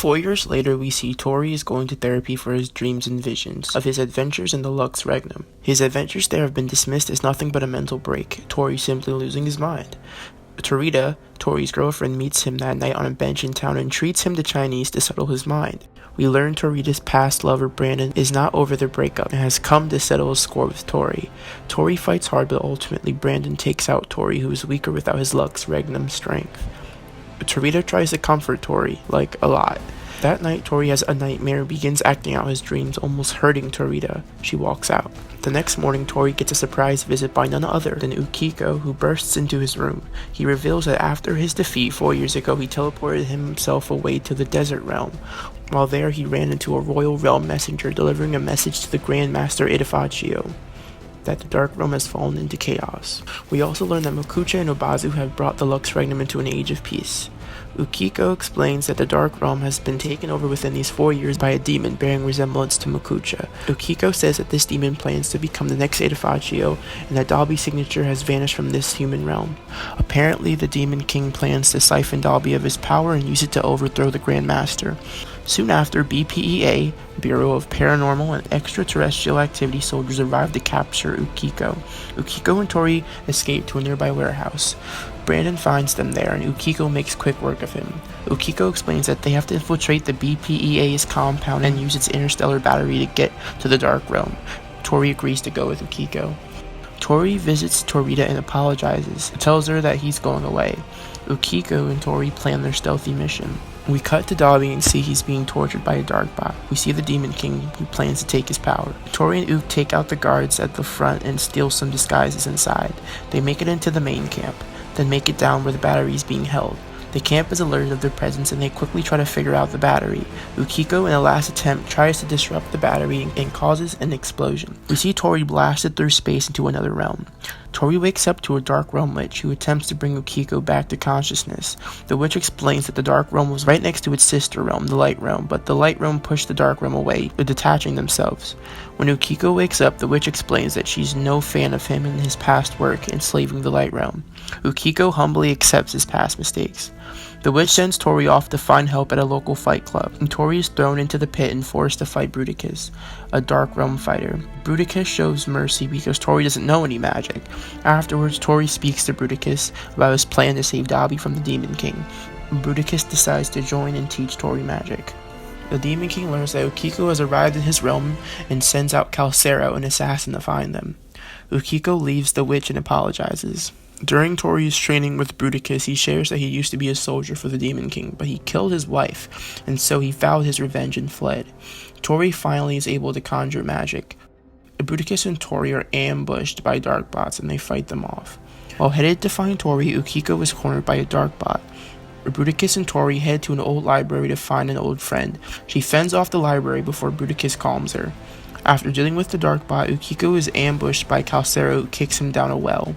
4 years later, we see Tori is going to therapy for his dreams and visions of his adventures in the Lux Regnum. His adventures there have been dismissed as nothing but a mental break, Tori simply losing his mind. Torita, Tori's girlfriend, meets him that night on a bench in town and treats him to Chinese to settle his mind. We learn Torita's past lover, Brandon, is not over their breakup and has come to settle a score with Tori. Tori fights hard, but ultimately Brandon takes out Tori, who is weaker without his Lux Regnum strength. Torita tries to comfort Tori, a lot. That night, Tori has a nightmare and begins acting out his dreams, almost hurting Torita. She walks out. The next morning, Tori gets a surprise visit by none other than Ukiko, who bursts into his room. He reveals that after his defeat 4 years ago, he teleported himself away to the desert realm. While there, he ran into a royal realm messenger delivering a message to the Grand Master Itafacio that the Dark Realm has fallen into chaos. We also learn that Makucha and Obazu have brought the Lux Regnum into an age of peace. Ukiko explains that the Dark Realm has been taken over within these 4 years by a demon bearing resemblance to Makucha. Ukiko says that this demon plans to become the next Itafacio, and that Dalby's signature has vanished from this human realm. Apparently, the Demon King plans to siphon Dalby of his power and use it to overthrow the Grand Master. Soon after, BPEA, Bureau of Paranormal and Extraterrestrial Activity soldiers arrive to capture Ukiko. Ukiko and Tori escape to a nearby warehouse. Brandon finds them there, and Ukiko makes quick work of him. Ukiko explains that they have to infiltrate the BPEA's compound and use its interstellar battery to get to the Dark Realm. Tori agrees to go with Ukiko. Tori visits Torita and apologizes, tells her that he's going away. Ukiko and Tori plan their stealthy mission. We cut to Dobby and see he's being tortured by a dark bot. We see the Demon King, who plans to take his power. Tori and Ook take out the guards at the front and steal some disguises inside. They make it into the main camp, then make it down where the battery is being held. The camp is alerted of their presence and they quickly try to figure out the battery. Ukiko, in a last attempt, tries to disrupt the battery and causes an explosion. We see Tori blasted through space into another realm. Tori wakes up to a Dark Realm witch who attempts to bring Ukiko back to consciousness. The witch explains that the Dark Realm was right next to its sister realm, the Light Realm, but the Light Realm pushed the Dark Realm away, detaching themselves. When Ukiko wakes up, the witch explains that she's no fan of him and his past work enslaving the Light Realm. Ukiko humbly accepts his past mistakes. The witch sends Tori off to find help at a local fight club, and Tori is thrown into the pit and forced to fight Bruticus, a Dark Realm fighter. Bruticus shows mercy because Tori doesn't know any magic. Afterwards, Tori speaks to Bruticus about his plan to save Dobby from the Demon King. Bruticus decides to join and teach Tori magic. The Demon King learns that Ukiko has arrived in his realm and sends out Calcero, an assassin, to find them. Ukiko leaves the witch and apologizes. During Tori's training with Bruticus, he shares that he used to be a soldier for the Demon King, but he killed his wife, and so he vowed his revenge and fled. Tori finally is able to conjure magic. Bruticus and Tori are ambushed by dark bots, and they fight them off. While headed to find Tori, Ukiko is cornered by a dark bot. Bruticus and Tori head to an old library to find an old friend. She fends off the library before Bruticus calms her. After dealing with the dark bot, Ukiko is ambushed by Calcero, who kicks him down a well.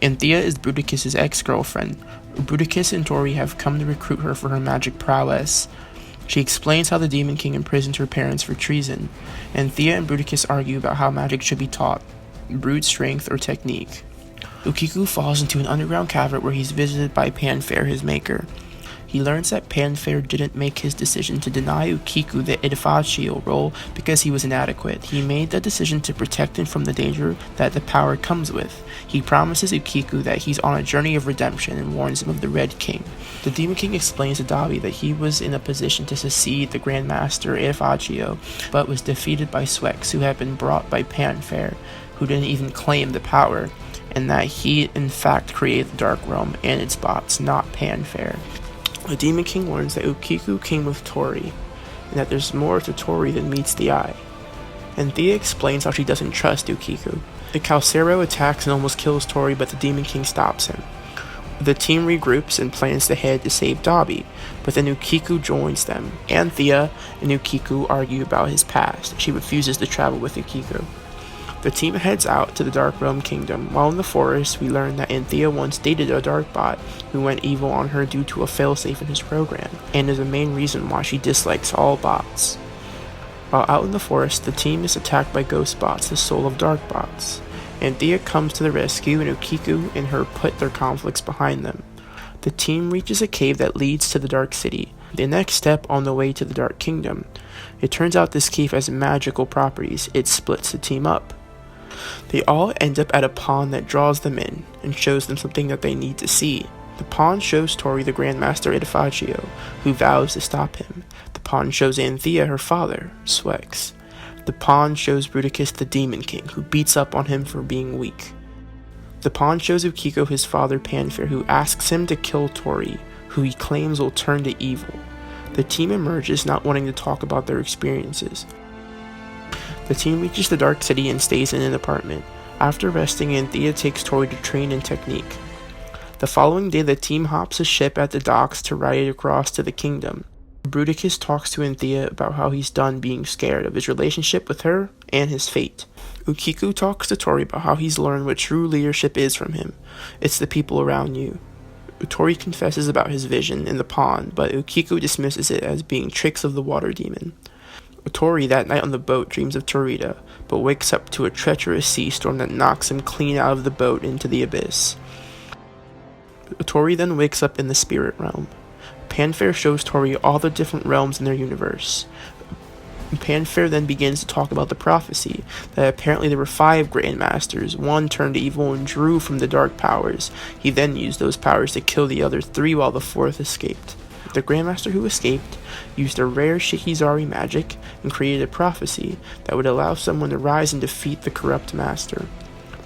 Anthea is Bruticus' ex-girlfriend. Bruticus and Tori have come to recruit her for her magic prowess. She explains how the Demon King imprisoned her parents for treason. Anthea and Bruticus argue about how magic should be taught, brute strength or technique. Ukiko falls into an underground cavern where he's visited by Panfair, his maker. He learns that Panfair didn't make his decision to deny Ukiko the Itafacio role because he was inadequate. He made the decision to protect him from the danger that the power comes with. He promises Ukiko that he's on a journey of redemption and warns him of the Red King. The Demon King explains to Dobby that he was in a position to succeed the Grand Master Itafacio, but was defeated by Swex, who had been brought by Panfair, who didn't even claim the power, and that he in fact created the Dark Realm and its bots, not Panfair. The Demon King learns that Ukiko came with Tori, and that there's more to Tori than meets the eye. Anthea explains how she doesn't trust Ukiko. The Calcero attacks and almost kills Tori, but the Demon King stops him. The team regroups and plans to head to save Dobby, but then Ukiko joins them. Anthea and Ukiko argue about his past. She refuses to travel with Ukiko. The team heads out to the Dark Realm Kingdom. While in the forest, we learn that Anthea once dated a dark bot who went evil on her due to a failsafe in his program, and is the main reason why she dislikes all bots. While out in the forest, the team is attacked by ghost bots, the soul of dark bots. Anthea comes to the rescue, and Ukiko and her put their conflicts behind them. The team reaches a cave that leads to the Dark City. The next step on the way to the Dark Kingdom. It turns out this cave has magical properties. It splits the team up. They all end up at a pond that draws them in and shows them something that they need to see. The pond shows Tori the Grandmaster Edifacio, who vows to stop him. The pond shows Anthea her father, Swex. The pond shows Bruticus the Demon King, who beats up on him for being weak. The pond shows Ukiko his father Panfair, who asks him to kill Tori, who he claims will turn to evil. The team emerges, not wanting to talk about their experiences. The team reaches the Dark City and stays in an apartment. After resting, Anthea takes Tori to train in technique. The following day, the team hops a ship at the docks to ride it across to the kingdom. Bruticus talks to Anthea about how he's done being scared of his relationship with her and his fate. Ukiko talks to Tori about how he's learned what true leadership is from him. It's the people around you. Tori confesses about his vision in the pond, but Ukiko dismisses it as being tricks of the water demon. Tori, that night on the boat, dreams of Torita, but wakes up to a treacherous sea storm that knocks him clean out of the boat into the abyss. Tori then wakes up in the spirit realm. Panfair shows Tori all the different realms in their universe. Panfair then begins to talk about the prophecy, that apparently there were 5 Grandmasters, 1 turned evil and drew from the dark powers. He then used those powers to kill the other 3 while the 4th escaped. The Grandmaster who escaped used a rare Shikizari magic and created a prophecy that would allow someone to rise and defeat the corrupt master.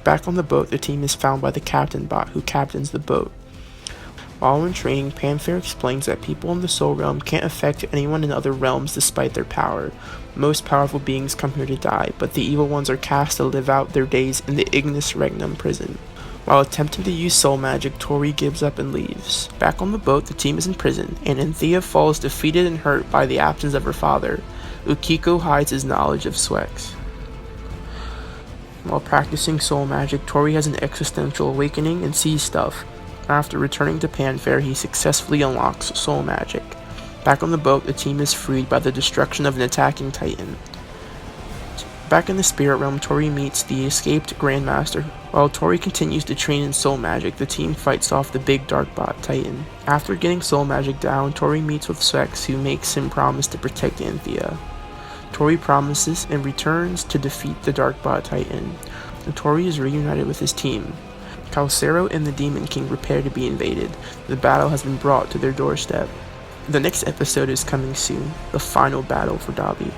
Back on the boat, the team is found by the captain bot who captains the boat. While in training, Panfair explains that people in the Soul Realm can't affect anyone in other realms despite their power. Most powerful beings come here to die, but the evil ones are cast to live out their days in the Ignis Regnum prison. While attempting to use soul magic, Tori gives up and leaves. Back on the boat, the team is in prison, and Anthea falls defeated and hurt by the absence of her father. Ukiko hides his knowledge of Swex. While practicing soul magic, Tori has an existential awakening and sees stuff. After returning to Panfair, he successfully unlocks soul magic. Back on the boat, the team is freed by the destruction of an attacking titan. Back in the spirit realm, Tori meets the escaped Grandmaster. While Tori continues to train in soul magic, the team fights off the big dark bot titan. After getting soul magic down, Tori meets with Swex, who makes him promise to protect Anthea. Tori promises and returns to defeat the dark bot titan. Tori is reunited with his team. Calcero and the Demon King prepare to be invaded. The battle has been brought to their doorstep. The next episode is coming soon, the final battle for Dabi.